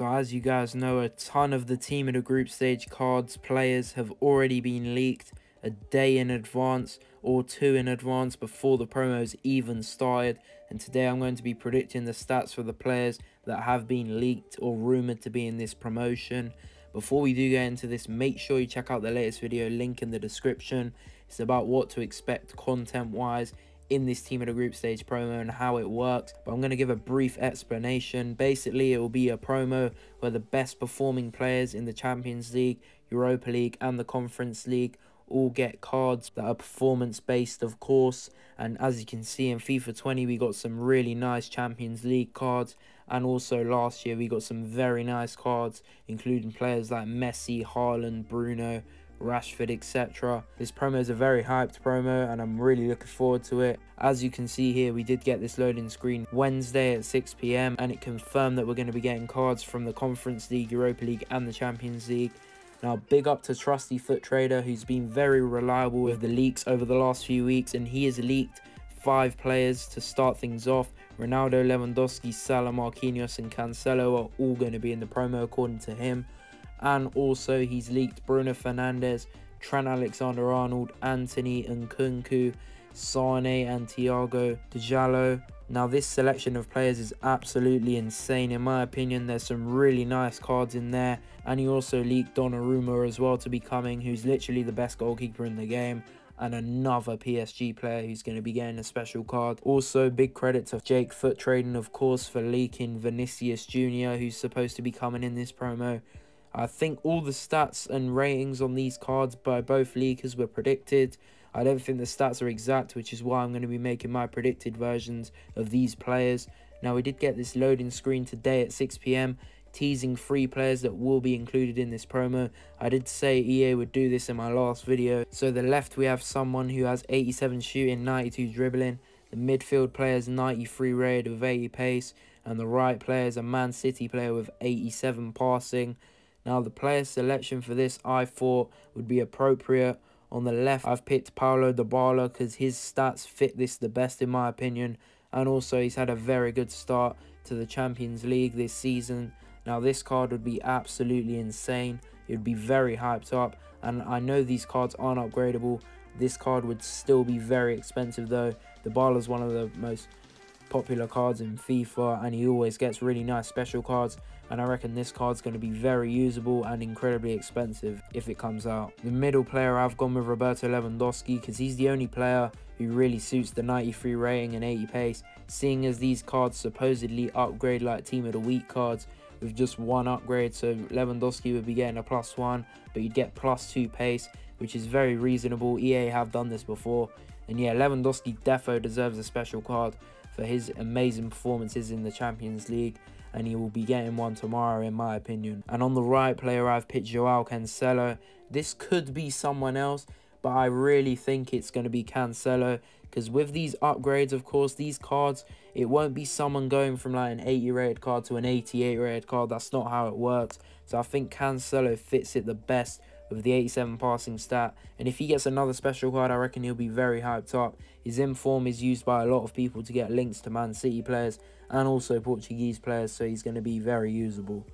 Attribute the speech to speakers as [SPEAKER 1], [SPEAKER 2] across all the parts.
[SPEAKER 1] So as you guys know, a ton of the team of the group stage cards players have already been leaked a day in advance or two in advance before the promos even started. And today I'm going to be predicting the stats for the players that have been leaked or rumored to be in this promotion. Before we do get into this, make sure you check out the latest video, link in the description. It's about what to expect content wise in this team of the group stage promo and how it works, but I'm going to give a brief explanation. Basically, it will be a promo where the best performing players in the Champions League, Europa League and the Conference League all get cards that are performance based, of course. And as you can see in FIFA 20, we got some really nice Champions League cards, and also last year we got some very nice cards including players like Messi, Haaland, Bruno, Rashford, etc. This promo is a very hyped promo and I'm really looking forward to it. As you can see here, we did get this loading screen Wednesday at 6 PM and it confirmed that we're going to be getting cards from the Conference League, Europa League and the Champions League. Now, big up to Trusty Foot Trader, who's been very reliable with the leaks over the last few weeks, and he has leaked 5 players to start things off. Ronaldo, Lewandowski, Salah, Marquinhos and Cancelo are all going to be in the promo according to him. And also he's leaked Bruno Fernandes, Trent Alexander-Arnold, Anthony Nkunku, Sane and Thiago Djaló. Now this selection of players is absolutely insane in my opinion. There's some really nice cards in there, and he also leaked Donnarumma as well to be coming, who's literally the best goalkeeper in the game, and another PSG player who's going to be getting a special card. Also, big credit to Jake Foot Trading, of course, for leaking Vinicius Jr., who's supposed to be coming in this promo. I think all the stats and ratings on these cards by both leakers were predicted. I don't think the stats are exact, which is why I'm going to be making my predicted versions of these players. Now, we did get this loading screen today at 6 PM, teasing 3 players that will be included in this promo. I did say EA would do this in my last video. So the left, we have someone who has 87 shooting, 92 dribbling. The midfield player is 93 rated with 80 pace. And the right player is a Man City player with 87 passing. Now, the player selection for this I thought would be appropriate. On the left, I've picked Paulo Dybala because his stats fit this the best in my opinion. And also, he's had a very good start to the Champions League this season. Now, this card would be absolutely insane. It would be very hyped up. And I know these cards aren't upgradable. This card would still be very expensive though. Dybala is one of the most popular cards in FIFA and he always gets really nice special cards, and I reckon this card's going to be very usable and incredibly expensive if it comes out. The middle player, I've gone with Roberto Lewandowski because he's the only player who really suits the 93 rating and 80 pace, seeing as these cards supposedly upgrade like Team of the Week cards with just 1 upgrade. So Lewandowski would be getting a +1, but you'd get +2 pace, which is very reasonable. EA have done this before, and yeah, Lewandowski defo deserves a special card for his amazing performances in the Champions League, and he will be getting one tomorrow in my opinion. And on the right player, I've picked Joao Cancelo. This could be someone else, but I really think it's going to be Cancelo, because with these upgrades, of course, these cards, it won't be someone going from like an 80 rated card to an 88 rated card. That's not how it works. So I think Cancelo fits it the best with the 87 passing stat, and if he gets another special card, I reckon he'll be very hyped up. His inform is used by a lot of people to get links to Man City players and also Portuguese players, so he's going to be very usable.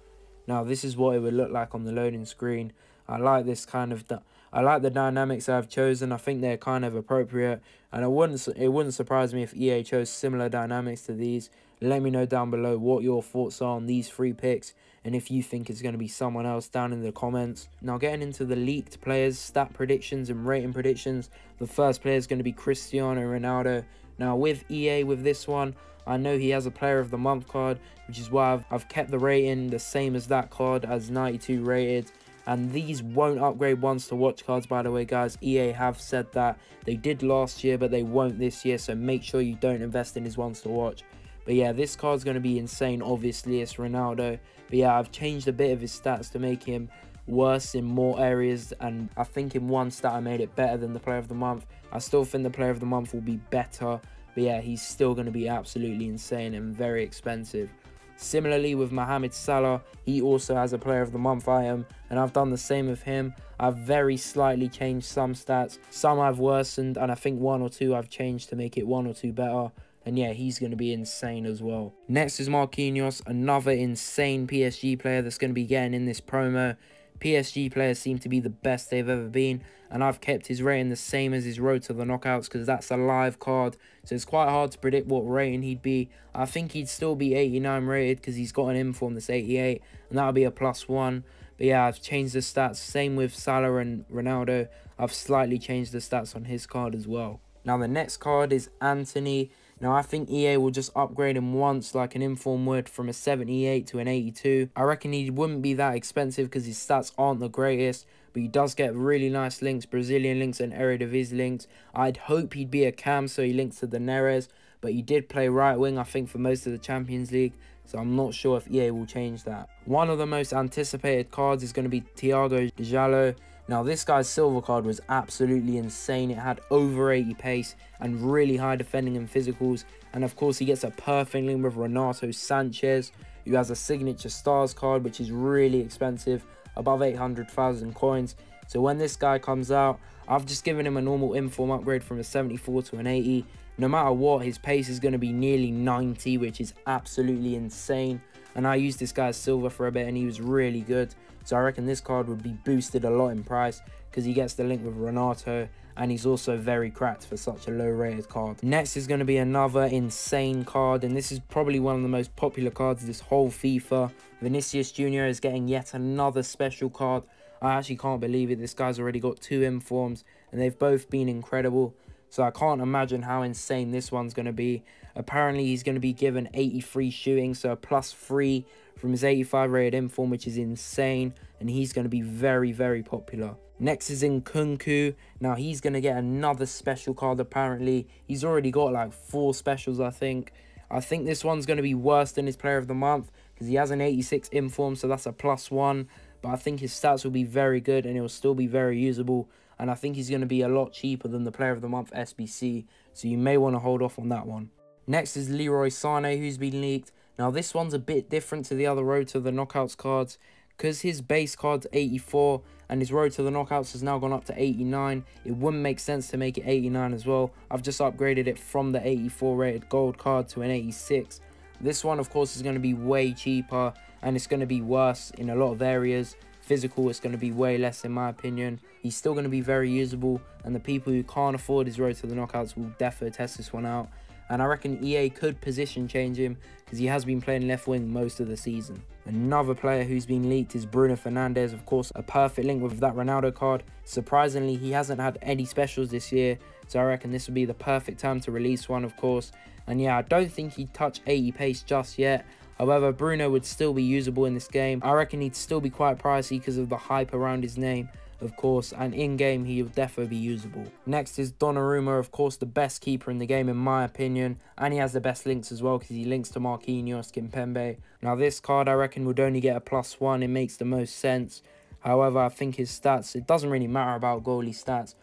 [SPEAKER 1] Now, this is what it would look like on the loading screen. I like this kind of I like the dynamics I've chosen. I think they're kind of appropriate, and it wouldn't surprise me if EA chose similar dynamics to these. Let me know down below what your thoughts are on these 3 picks, and if you think it's going to be someone else down in the comments. Now, getting into the leaked players, stat predictions and rating predictions, the first player is going to be Cristiano Ronaldo. Now, with EA, with this one, I know he has a Player of the Month card, which is why I've kept the rating the same as that card, as 92 rated. And these won't upgrade ones to watch cards, by the way, guys. EA have said that. They did last year, but they won't this year, so make sure you don't invest in his ones to watch. But yeah, this card's going to be insane. Obviously, it's Ronaldo. But yeah, I've changed a bit of his stats to make him worse in more areas, and I think in one stat I made it better than the Player of the Month. I still think the Player of the Month will be better, but yeah, he's still going to be absolutely insane and very expensive. Similarly with Mohamed Salah, he also has a Player of the Month item, and I've done the same with him. I've very slightly changed some stats, some I've worsened, and I think 1 or 2 I've changed to make it 1 or 2 better. And yeah, he's going to be insane as well. Next is Marquinhos, another insane PSG player that's going to be getting in this promo. PSG players seem to be the best they've ever been, and I've kept his rating the same as his road to the knockouts because that's a live card, so it's quite hard to predict what rating he'd be. I think he'd still be 89 rated because he's got an inform that's 88, and that'll be a +1. But yeah, I've changed the stats. Same with Salah and Ronaldo. I've slightly changed the stats on his card as well. Now the next card is Anthony. Now I think EA will just upgrade him once like an inform would, from a 78 to an 82. I reckon he wouldn't be that expensive because his stats aren't the greatest, but he does get really nice links, Brazilian links and Eredivisie links. I'd hope he'd be a cam so he links to the Neres, but he did play right wing I think for most of the Champions League, so I'm not sure if EA will change that. One of the most anticipated cards is going to be Totgs. Now this guy's silver card was absolutely insane. It had over 80 pace and really high defending and physicals, and of course he gets a perfect link with Renato Sanchez, who has a signature stars card which is really expensive, above 800,000 coins. So when this guy comes out, I've just given him a normal inform upgrade from a 74 to an 80. No matter what, his pace is going to be nearly 90, which is absolutely insane. And I used this guy's silver for a bit and he was really good. So I reckon this card would be boosted a lot in price because he gets the link with Renato, and he's also very cracked for such a low rated card. Next is going to be another insane card, and this is probably one of the most popular cards this whole FIFA. Vinicius Jr. is getting yet another special card. I actually can't believe it. This guy's already got 2 informs and they've both been incredible. So I can't imagine how insane this one's going to be. Apparently he's going to be given 83 shooting, so a +3 from his 85 rated inform, which is insane, and he's going to be very, very popular. Next is Nkunku. Now he's going to get another special card apparently. He's already got like 4 specials I think. I think this one's going to be worse than his player of the month because he has an 86 inform, so that's a +1. But I think his stats will be very good and it will still be very usable. And I think he's going to be a lot cheaper than the player of the month SBC. So you may want to hold off on that one. Next is Leroy Sané, who's been leaked. Now this one's a bit different to the other road to the knockouts cards, because his base card's 84 and his road to the knockouts has now gone up to 89. It wouldn't make sense to make it 89 as well. I've just upgraded it from the 84 rated gold card to an 86. This one of course is going to be way cheaper and it's going to be worse in a lot of areas. Physical, it's going to be way less in my opinion. He's still going to be very usable, and the people who can't afford his road to the knockouts will definitely test this one out. And I reckon EA could position change him because he has been playing left wing most of the season. Another player who's been leaked is Bruno Fernandes. Of course, a perfect link with that Ronaldo card. Surprisingly, he hasn't had any specials this year, so I reckon this would be the perfect time to release one, of course. And yeah, I don't think he'd touch 80 pace just yet. However, Bruno would still be usable in this game. I reckon he'd still be quite pricey because of the hype around his name, of course, and in-game he'll definitely be usable. Next is Donnarumma, of course the best keeper in the game in my opinion, and he has the best links as well because he links to Marquinhos, Kimpembe. Now this card I reckon would only get a +1, it makes the most sense. However, I think his stats, it doesn't really matter about goalie stats.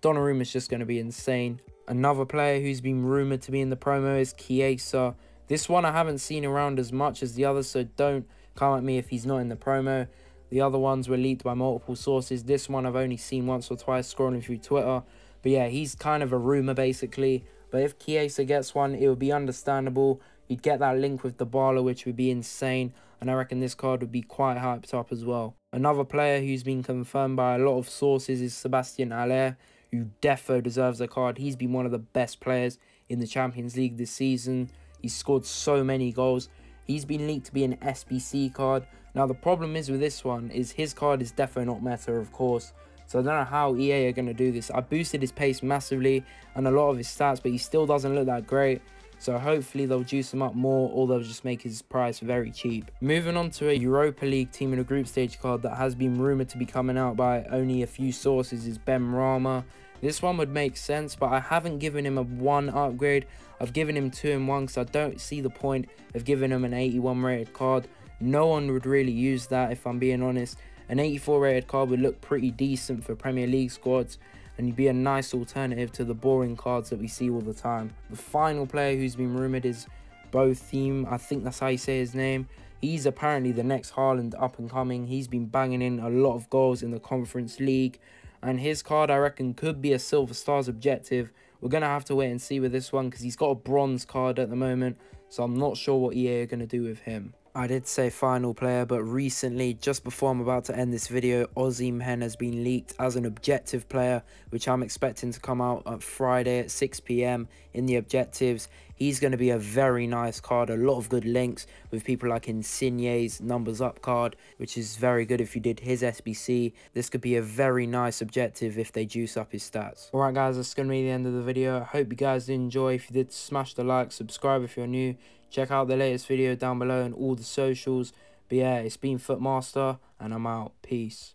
[SPEAKER 1] Donnarumma's just going to be insane. Another player who's been rumoured to be in the promo is Chiesa. This one I haven't seen around as much as the others, so don't come at me if he's not in the promo. The other ones were leaked by multiple sources. This one I've only seen once or twice scrolling through Twitter. But yeah, he's kind of a rumour basically. But if Chiesa gets one, it would be understandable. He'd get that link with Dybala, which would be insane. And I reckon this card would be quite hyped up as well. Another player who's been confirmed by a lot of sources is Sebastian Haller, who defo deserves a card. He's been one of the best players in the Champions League this season. He's scored so many goals. He's been leaked to be an SBC card. Now the problem is with this one is his card is defo not meta, of course. So I don't know how EA are going to do this. I boosted his pace massively and a lot of his stats, but he still doesn't look that great. So hopefully they'll juice him up more, or they'll just make his price very cheap. Moving on to a Europa League team in a group stage card that has been rumoured to be coming out by only a few sources is Benrahma. This one would make sense, but I haven't given him a 1 upgrade. I've given him 2 in 1 because I don't see the point of giving him an 81 rated card. No one would really use that if I'm being honest. An 84 rated card would look pretty decent for Premier League squads, and you'd be a nice alternative to the boring cards that we see all the time. The final player who's been rumoured is Botham. I think that's how you say his name. He's apparently the next Haaland up and coming. He's been banging in a lot of goals in the Conference League. And his card, I reckon, could be a Silver Stars objective, we're going to have to wait and see with this one because he's got a bronze card at the moment. So I'm not sure what EA are going to do with him. I did say final player, but recently, just before I'm about to end this video, Ozzy Mhen has been leaked as an objective player, which I'm expecting to come out on Friday at 6 PM in the objectives. He's going to be a very nice card, a lot of good links with people like Insigne's numbers up card, which is very good if you did his SBC. This could be a very nice objective if they juice up his stats. Alright guys, that's going to be the end of the video. I hope you guys did enjoy. If you did, smash the like, subscribe if you're new. Check out the latest video down below and all the socials. But yeah, it's been Footmaster, and I'm out. Peace.